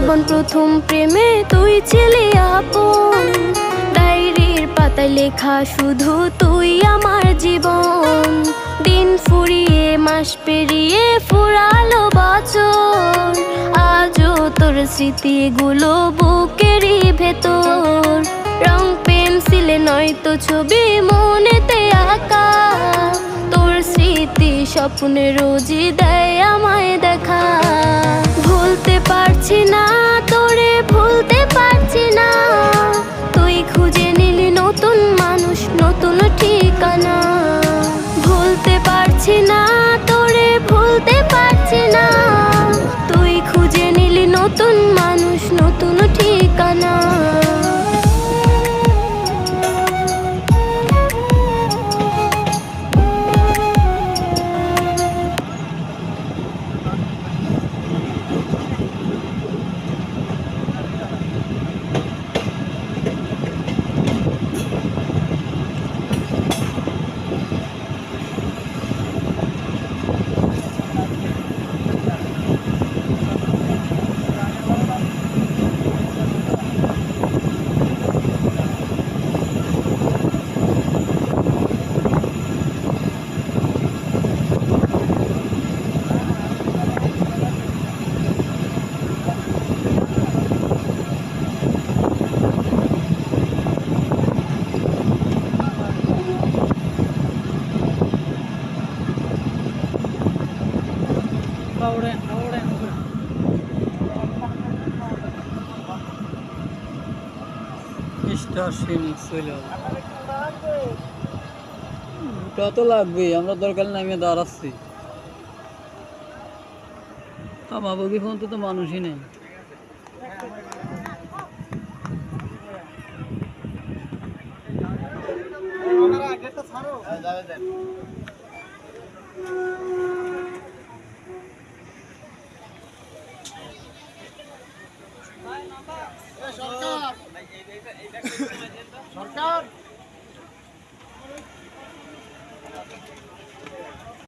জীবন প্রথম প্রেমে তুই ছিলি আপন, ডায়েরির পাতায় লেখা শুধু তুই আমার জীবন। দিন ফুরিয়ে মাস পেরিয়ে ফুরালো বছর, আজও তোর স্মৃতিগুলো বুকেরই ভেতর। রং পেন্সিলে নয়তো ছবি মনেতে আঁকা, তোর স্মৃতি স্বপ্নে রোজই দেয় আমায় দেখা। ভুলতে পারছি না তোরে, ভুলতে পারছি না, তুই খুঁজে নিলি নতুন মানুষ, নতুন ঠিকানা। ভুলতে পারছি না তোরে, ভুলতে পারছি না, তুই খুঁজে নিলি নতুন মানুষ, নতুন ঠিকানা। কত লাগবে? আমরা দরকার নামিয়ে দাঁড়াচ্ছি। বাবুকি ফোন তো মানুষই নেই।